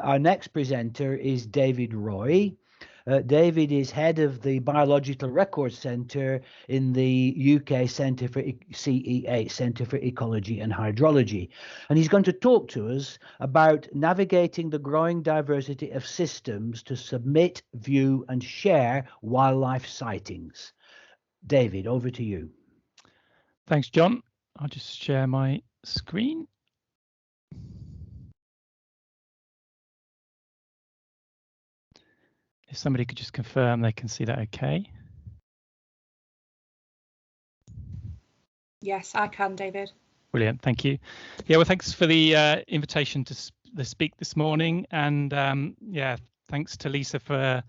Our next presenter is David Roy. David is head of the Biological Records Centre in the UK Centre for CEH, Centre for Ecology and Hydrology. And he's going to talk to us about navigating the growing diversity of systems to submit, view and share wildlife sightings. David, over to you. Thanks, John. I'll just share my screen. If somebody could just confirm they can see that okay. Yes, I can, David. Brilliant, thank you. Yeah, well, thanks for the invitation to speak this morning, and yeah, thanks to Lisa for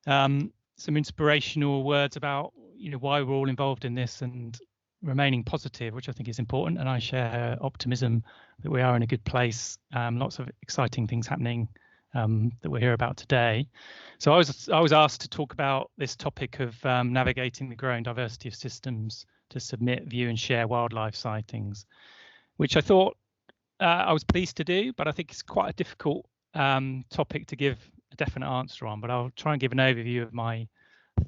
some inspirational words about why we're all involved in this and remaining positive, which I think is important. And I share her optimism that we are in a good place. Lots of exciting things happening that we'll hear about today. So I was asked to talk about this topic of navigating the growing diversity of systems to submit, view and share wildlife sightings, which I thought I was pleased to do, but I think it's quite a difficult topic to give a definite answer on. But I'll try and give an overview of my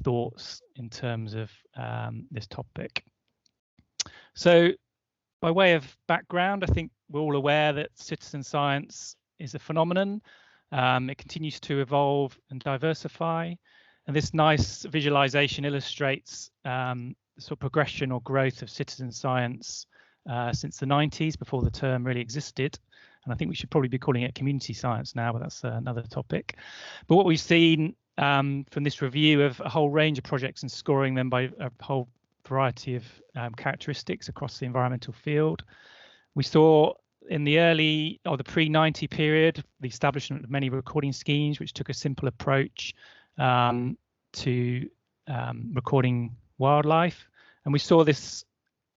thoughts in terms of this topic. So by way of background, I think we're all aware that citizen science is a phenomenon. It continues to evolve and diversify. And this nice visualization illustrates the sort of progression or growth of citizen science since the 90s, before the term really existed. And I think we should probably be calling it community science now, but that's another topic. But what we've seen from this review of a whole range of projects and scoring them by a whole variety of characteristics across the environmental field, we saw in the early or the pre-90 period the establishment of many recording schemes which took a simple approach to recording wildlife, and we saw this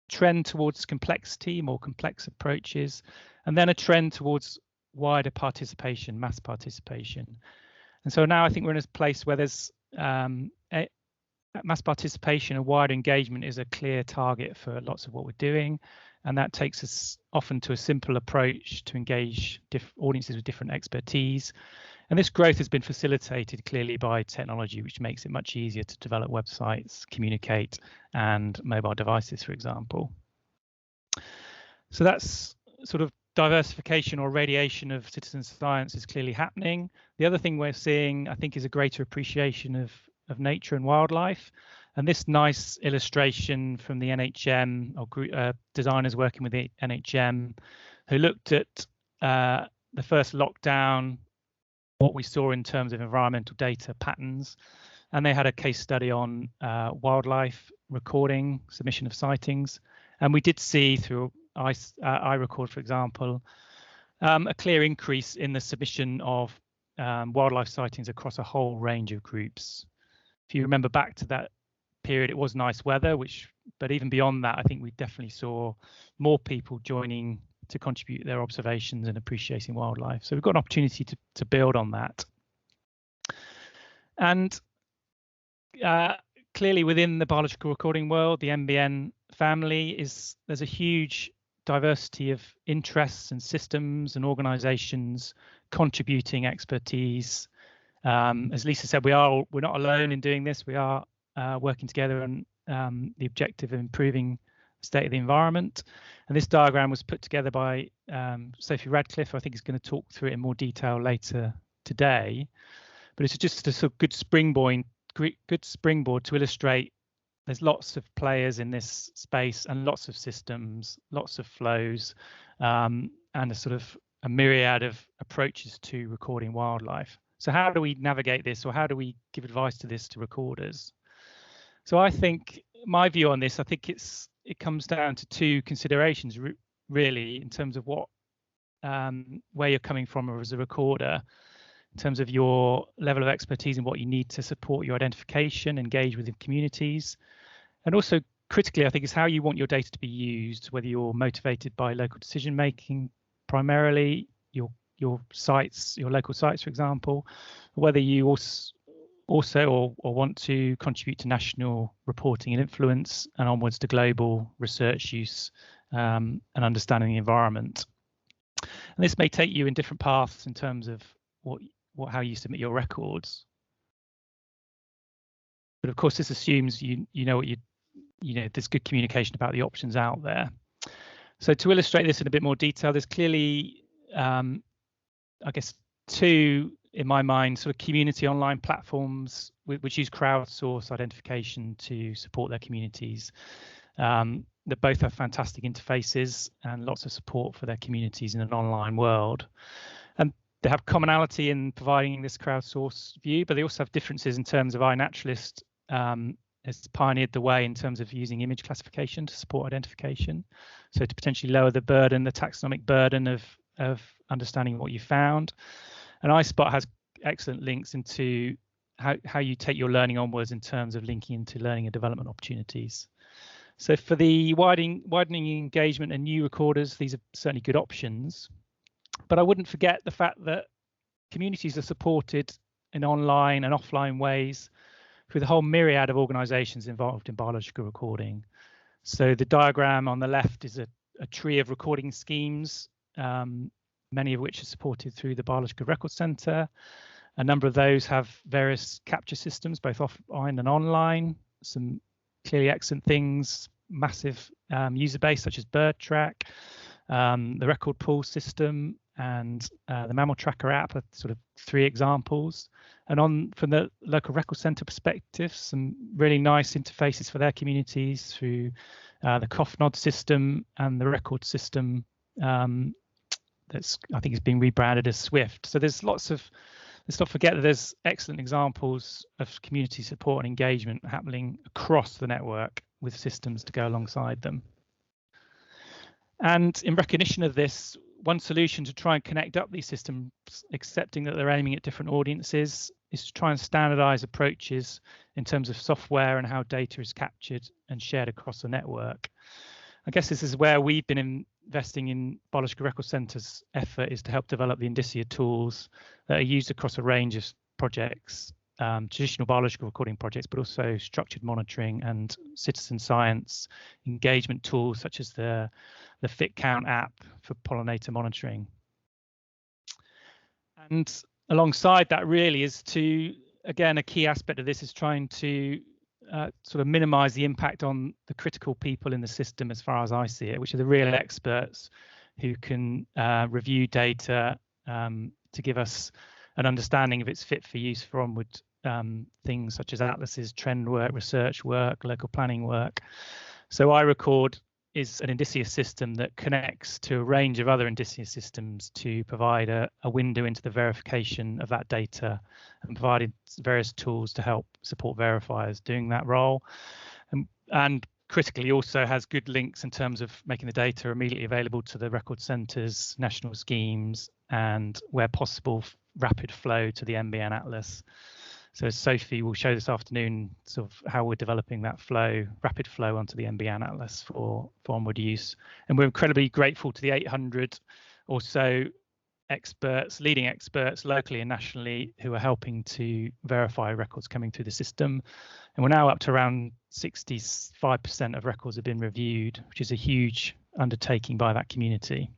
trend towards complexity, more complex approaches, and then a trend towards wider participation, mass participation. And so now I think we're in a place where there's mass participation and wider engagement is a clear target for lots of what we're doing, and that takes us often to a simple approach to engage audiences with different expertise. And this growth has been facilitated clearly by technology, which makes it much easier to develop websites, communicate, and mobile devices, for example. So that's sort of diversification or radiation of citizen science is clearly happening. The other thing we're seeing, I think, is a greater appreciation of nature and wildlife. And this nice illustration from the NHM, or designers working with the NHM, who looked at the first lockdown, what we saw in terms of environmental data patterns. And they had a case study on wildlife recording, submission of sightings. And we did see through iRecord, for example, a clear increase in the submission of wildlife sightings across a whole range of groups. If you remember back to that period, it was nice weather, but even beyond that, I think we definitely saw more people joining to contribute their observations and appreciating wildlife. So we've got an opportunity to build on that. And clearly within the biological recording world, the NBN family there's a huge diversity of interests and systems and organizations contributing expertise. As Lisa said, we're not alone in doing this. We are working together on the objective of improving the state of the environment. And this diagram was put together by Sophie Radcliffe, who I think is going to talk through it in more detail later today. But it's just a sort of good springboard to illustrate there's lots of players in this space and lots of systems, lots of flows, and a sort of a myriad of approaches to recording wildlife. So how do we navigate this, or how do we give advice to this to recorders? So I think my view on this, I think it comes down to two considerations really, in terms of what where you're coming from as a recorder, in terms of your level of expertise and what you need to support your identification, engage with the communities. And also critically, I think, is how you want your data to be used, whether you're motivated by local decision making primarily, your sites, your local sites, for example, whether you also want to contribute to national reporting and influence, and onwards to global research use and understanding the environment. And this may take you in different paths in terms of how you submit your records. But of course, this assumes you know what there's good communication about the options out there. So to illustrate this in a bit more detail, there's clearly, I guess, two, in my mind, sort of community online platforms which use crowdsourced identification to support their communities. They both have fantastic interfaces and lots of support for their communities in an online world. And they have commonality in providing this crowdsourced view, but they also have differences in terms of iNaturalist has pioneered the way in terms of using image classification to support identification. So to potentially lower the burden, the taxonomic burden of understanding what you found. And iSpot has excellent links into how you take your learning onwards in terms of linking into learning and development opportunities. So for the widening engagement and new recorders, these are certainly good options. But I wouldn't forget the fact that communities are supported in online and offline ways through the whole myriad of organisations involved in biological recording. So the diagram on the left is a tree of recording schemes, many of which are supported through the Biological Records Centre. A number of those have various capture systems, both offline and online. Some clearly excellent things, massive user base such as BirdTrack, the record pool system, and the Mammal Tracker app are sort of three examples. And from the local record centre perspective, some really nice interfaces for their communities through the COFNOD system and the record system that's, I think, is being rebranded as Swift. So there's let's not forget that there's excellent examples of community support and engagement happening across the network with systems to go alongside them. And in recognition of this, one solution to try and connect up these systems, accepting that they're aiming at different audiences, is to try and standardize approaches in terms of software and how data is captured and shared across the network. I guess this is where we've been investing in Biological Record Centre's effort, is to help develop the Indicia tools that are used across a range of projects, traditional biological recording projects, but also structured monitoring and citizen science engagement tools such as the FitCount app for pollinator monitoring. And alongside that really is again, a key aspect of this is trying to sort of minimize the impact on the critical people in the system, as far as I see it, which are the real experts who can review data to give us an understanding if it's fit for use for onward things such as atlases, trend work, research work, local planning work. So iRecord is an Indicia system that connects to a range of other Indicia systems to provide a window into the verification of that data and provided various tools to help support verifiers doing that role. And critically also has good links in terms of making the data immediately available to the record centres, national schemes, and where possible, rapid flow to the NBN Atlas. So Sophie will show this afternoon sort of how we're developing that flow, rapid flow onto the NBN Atlas for onward use. And we're incredibly grateful to the 800 or so experts, leading experts locally and nationally, who are helping to verify records coming through the system. And we're now up to around 65% of records have been reviewed, which is a huge undertaking by that community.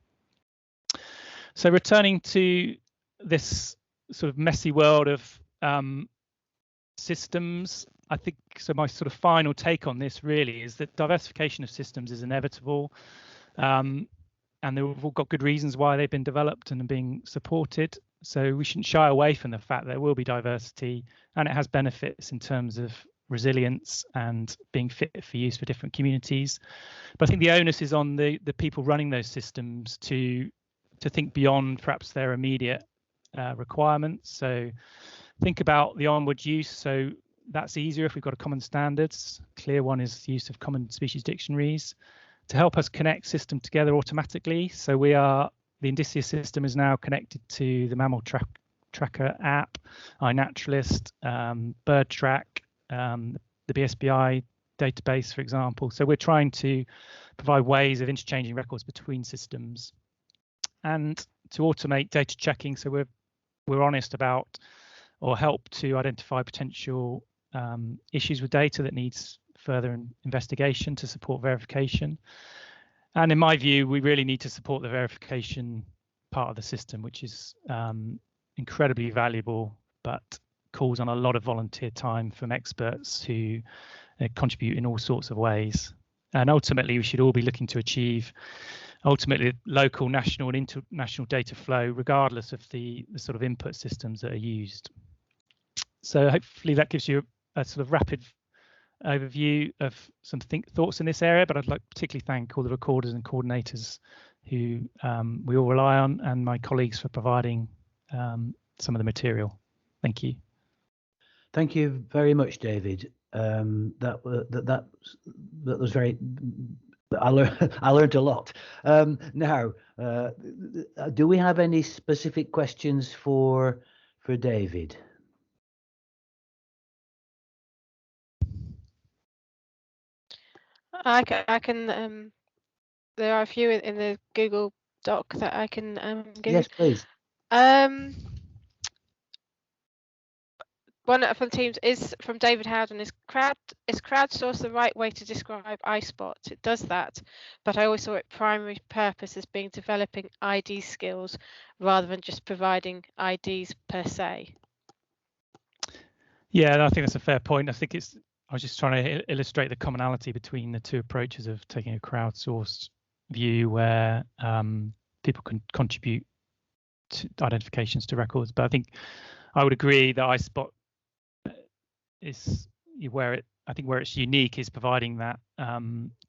So returning to this sort of messy world of systems, I think, so my sort of final take on this really is that diversification of systems is inevitable, and they've all got good reasons why they've been developed and are being supported. So we shouldn't shy away from the fact that there will be diversity, and it has benefits in terms of resilience and being fit for use for different communities. But I think the onus is on the people running those systems to think beyond perhaps their immediate requirements. So think about the onward use. So that's easier if we've got a common standards. Clear one is the use of common species dictionaries to help us connect system together automatically. So the Indicia system is now connected to the Mammal Tracker app, iNaturalist, BirdTrack, the BSBI database, for example. So we're trying to provide ways of interchanging records between systems and to automate data checking. So we're honest about, or help to identify potential issues with data that needs further investigation to support verification. And in my view, we really need to support the verification part of the system, which is incredibly valuable, but calls on a lot of volunteer time from experts who contribute in all sorts of ways. And ultimately, we should all be looking to achieve local, national, and international data flow, regardless of the sort of input systems that are used. So hopefully that gives you a sort of rapid overview of some thoughts in this area, but I'd like to particularly thank all the recorders and coordinators who we all rely on, and my colleagues for providing some of the material. Thank you. Thank you very much, David. That was very. I learned a lot. Now, do we have any specific questions for David? I can. There are a few in the Google Doc that I can give. Yes, please. One for the teams is from David Howden. Is crowdsource the right way to describe iSpot? It does that, but I always saw its primary purpose as being developing ID skills rather than just providing IDs per se. Yeah, I think that's a fair point. I was just trying to illustrate the commonality between the two approaches of taking a crowdsourced view where people can contribute to identifications to records. But I think I would agree that iSpot is where it's unique is providing that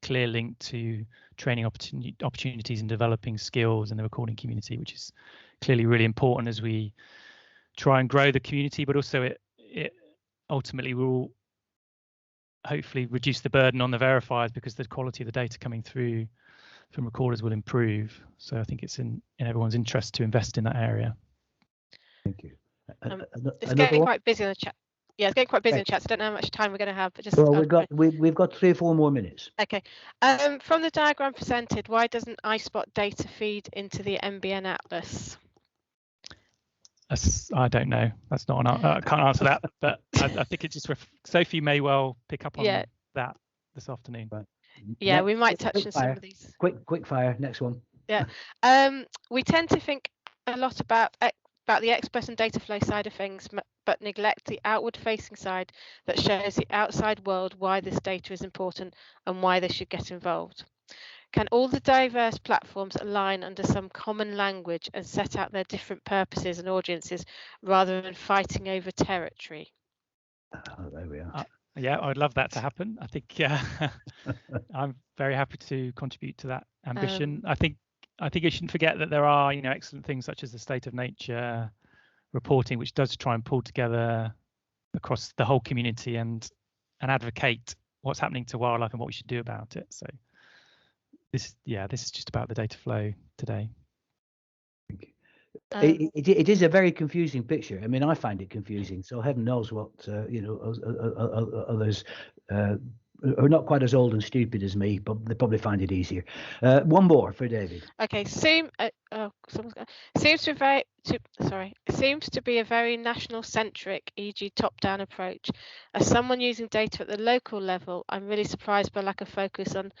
clear link to training opportunities and developing skills in the recording community, which is clearly really important as we try and grow the community, but also it ultimately will hopefully reduce the burden on the verifiers because the quality of the data coming through from recorders will improve. So I think it's in everyone's interest to invest in that area. Thank you. It's getting quite busy on the chat. Yeah, it's getting quite busy in the chat, so I don't know how much time we're going to have. But just well, we've got 3 or 4 more minutes. Okay. From the diagram presented, why doesn't iSpot data feed into the NBN Atlas? I don't know. That's not I can't answer that, but I think it just Sophie may well pick up on that this afternoon. Right. Yeah, next, we might touch on some of these. Quick fire. Next one. Yeah. We tend to think a lot about the expert and data flow side of things, but neglect the outward-facing side that shows the outside world why this data is important and why they should get involved. Can all the diverse platforms align under some common language and set out their different purposes and audiences rather than fighting over territory? Oh, there we are. Yeah, I'd love that to happen. I think I'm very happy to contribute to that ambition. I think you shouldn't forget that there are excellent things such as the state of nature reporting, which does try and pull together across the whole community and advocate what's happening to wildlife and what we should do about it. So this is just about the data flow today. It is a very confusing picture. I mean, I find it confusing. So heaven knows what others who are not quite as old and stupid as me, but they probably find it easier. One more for David. Okay, seems to be a very national-centric, e.g., top-down approach. As someone using data at the local level, I'm really surprised by lack of focus on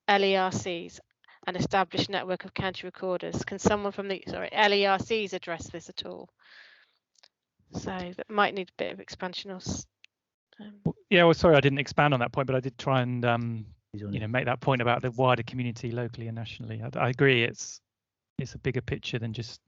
LERCs, an established network of county recorders. Can someone from the LERCs address this at all? So that might need a bit of expansion. Well, sorry, I didn't expand on that point, but I did try and make that point about the wider community locally and nationally. I agree, it's a bigger picture than just